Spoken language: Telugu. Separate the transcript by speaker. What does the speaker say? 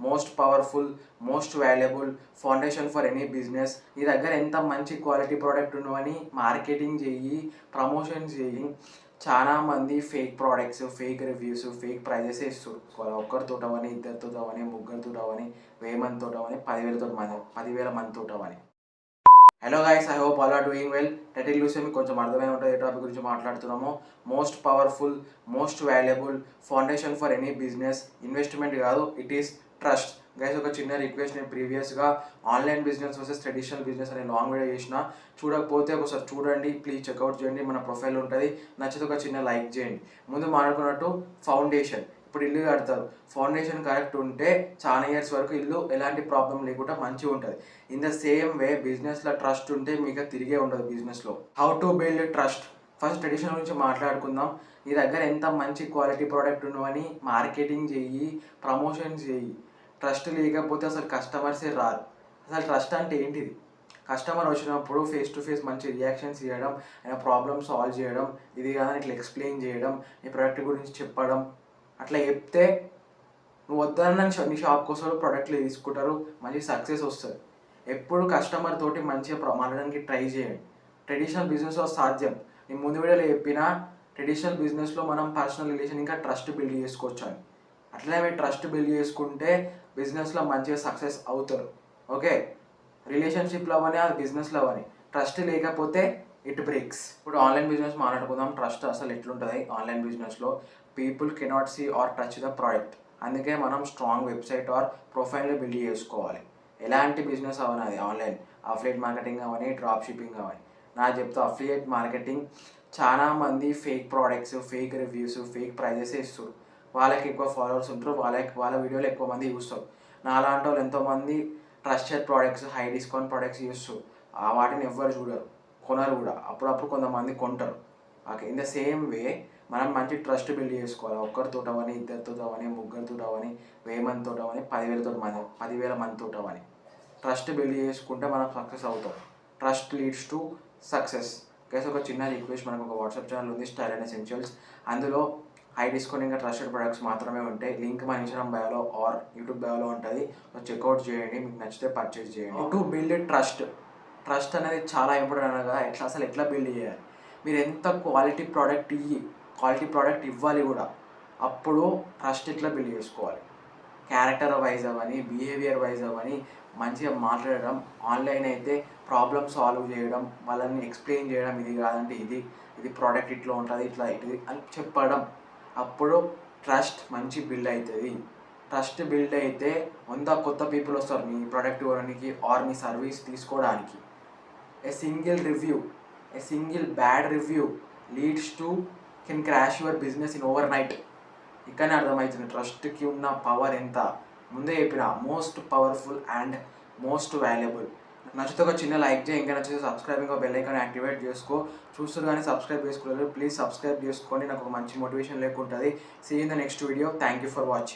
Speaker 1: Most powerful, most valuable foundation for any business. నీ దగ్గర ఎంత మంచి క్వాలిటీ ప్రోడక్ట్ ఉన్నవని మార్కెటింగ్ చెయ్యి, ప్రమోషన్ చెయ్యి. చాలామంది fake products, fake reviews, fake prices ఇస్తారు. ఒక్కరితోటవని, ఇద్దరితోటవని, ముగ్గురితోటవని, 1000 మందితోటవని, 10,000 మందితోటవని. Hello guys, I hope all are doing well. Title చూస్తే మీకు కొంచెం అర్థమై ఉంటుంది ఏ టాపిక్ గురించి మాట్లాడుతున్నామో. Most powerful, most valuable foundation for any business. Investment కాదు, ఇట్ ఈస్ ట్రస్ట్. గైస్, ఒక చిన్న రిక్వెస్ట్, నేను ప్రీవియస్గా online business versus traditional business అనే లాంగ్ వీడియో చేసిన. చూడకపోతే ఒకసారి చూడండి, ప్లీజ్ చెక్అవుట్ చేయండి. మన ప్రొఫైల్ ఉంటుంది, నచ్చితే ఒక చిన్న లైక్ చేయండి. ముందు మాట్లాడుకున్నట్టు ఫౌండేషన్. ఇప్పుడు ఇల్లు కడతారు, ఫౌండేషన్ కరెక్ట్ ఉంటే చాలా ఇయర్స్ వరకు ఇల్లు ఎలాంటి ప్రాబ్లం లేకుండా మంచిగా ఉంటుంది. ఇన్ ద సేమ్ వే బిజినెస్లో ట్రస్ట్ ఉంటే మీకు తిరిగే ఉండదు బిజినెస్లో. How to build trust. First tradition గురించి మాట్లాడుకుందాం. నీ దగ్గర ఎంత మంచి క్వాలిటీ ప్రోడక్ట్ ఉన్నవని మార్కెటింగ్ చెయ్యి, ప్రమోషన్ చెయ్యి. ట్రస్ట్ లేకపోతే అసలు కస్టమర్సే రారు. అసలు ట్రస్ట్ అంటే ఏంటిది? కస్టమర్ వచ్చినప్పుడు ఫేస్ టు ఫేస్ మంచి రియాక్షన్స్ ఇవ్వడం, ఆయన ప్రాబ్లమ్ సాల్వ్ చేయడం, ఇది కాదని ఇట్లా ఎక్స్ప్లెయిన్ చేయడం, నీ ప్రోడక్ట్ గురించి చెప్పడం. అట్లా చెప్తే నువ్వు వద్దన్న నీ షాప్కి వస్తారు, ప్రోడక్ట్లు తీసుకుంటారు, మంచి సక్సెస్ వస్తుంది. ఎప్పుడు కస్టమర్ తోటి మంచిగా మాట్లాడడానికి ట్రై చేయండి. ట్రెడిషనల్ బిజినెస్లో సాధ్యం. నేను ముందు వీడియోలో చెప్పిన ట్రెడిషనల్ బిజినెస్లో మనం పర్సనల్ రిలేషన్ ఇంకా ట్రస్ట్ బిల్డ్ చేసుకోవచ్చు అని. అట్లనే మీరు ట్రస్ట్ బిల్డ్ చేసుకుంటే బిజినెస్లో మంచిగా సక్సెస్ అవుతారు. ఓకే, రిలేషన్షిప్లో అవని, అది బిజినెస్లో అవని, ట్రస్ట్ లేకపోతే ఇట్ బ్రేక్స్. ఇప్పుడు ఆన్లైన్ బిజినెస్ మాట్లాడుకుందాం. ట్రస్ట్ అసలు ఎట్లుంటుంది ఆన్లైన్ బిజినెస్లో? People cannot see or touch the product. అందుకే మనం స్ట్రాంగ్ వెబ్సైట్ ఆర్ ప్రొఫైల్ని బిల్డ్ చేసుకోవాలి. ఎలాంటి బిజినెస్ అవని, అది ఆన్లైన్ అఫిలియేట్ మార్కెటింగ్ అవని, డ్రాప్ షిప్పింగ్ అవని. నాకు చెప్తా, అఫిలియేట్ మార్కెటింగ్ చాలామంది fake products, fake reviews, fake prices ఇస్తారు. వాళ్ళకి ఎక్కువ ఫాలోవర్స్ ఉంటారు, వాళ్ళ వీడియోలు ఎక్కువ మంది చూస్తారు. నాలాంటి వాళ్ళు ఎంతోమంది trusted products, high discount products చూస్తారు. వాటిని ఎవ్వరు చూడరు, కొనరు కూడా. అప్పుడప్పుడు కొంతమంది కొంటారు. Okay, in the same way మనం మంచి ట్రస్ట్ బిల్డ్ చేసుకోవాలి. ఒక్కరితోటవని, ఇద్దరితోటవని, ముగ్గురితోటవని, 1000 మందితోటవని, 10,000 మందితోటవని. ట్రస్ట్ బిల్డ్ చేసుకుంటే మనం సక్సెస్ అవుతాం. Trust leads to success. Case ఒక చిన్న రిక్వెస్ట్, మనకు ఒక వాట్సాప్ ఛానల్ ఉంది, స్టైల్ అండ్ ఎసెన్షియల్స్. అందులో హై డిస్కౌంట్ ఇంకా ట్రస్టెడ్ ప్రొడక్ట్స్ మాత్రమే ఉంటాయి. లింక్ మన ఇన్స్టాగ్రామ్ బయోలో ఆర్ యూట్యూబ్ బయోలో ఉంటుంది. చెక్అవుట్ చేయండి, మీకు నచ్చితే పర్చేస్ చేయండి. To build trust. ట్రస్ట్ అనేది చాలా ఇంపార్టెంట్ అనగా ఎట్లా బిల్డ్ చేయాలి. మీరు ఎంత క్వాలిటీ ప్రోడక్ట్ ఇవ్వాలి కూడా. అప్పుడు ట్రస్ట్ ఎట్లా బిల్డ్ చేసుకోవాలి. క్యారెక్టర్ వైజ్ అవని, బిహేవియర్ వైజ్ అవని మంచిగా మాట్లాడడం. ఆన్లైన్ అయితే ప్రాబ్లమ్ సాల్వ్ చేయడం, వాళ్ళని ఎక్స్ప్లెయిన్ చేయడం, ఇది కాదంటే ఇది ప్రోడక్ట్ ఇట్లా ఉంటుంది, ఇట్లా ఇది అని చెప్పడం. అప్పుడు ట్రస్ట్ మంచి బిల్డ్ అవుతుంది. ట్రస్ట్ బిల్డ్ అయితే 100 కొత్త పీపుల్ వస్తారు మీ ప్రోడక్ట్ కొనడానికి ఆర్ మీ సర్వీస్ తీసుకోవడానికి. A single bad review leads to can crash your business in over night. ఇక్కడనే అర్థమవుతుంది ట్రస్ట్కి ఉన్న పవర్ ఎంత. ముందే చెప్పిన, most powerful and most valuable. నచ్చితే ఒక చిన్న లైక్ చేయి, ఇంకా నచ్చితే సబ్స్క్రైబ్, ఇంకా బెల్ ఐకాన్ యాక్టివేట్ చేసుకో. చూస్తారు కానీ సబ్స్క్రైబ్ చేసుకోలేదు, ప్లీజ్ సబ్స్క్రైబ్ చేసుకోండి. నాకు ఒక మంచి మోటివేషన్ లేకుంటుంది. See in the next video. Thank you for watching.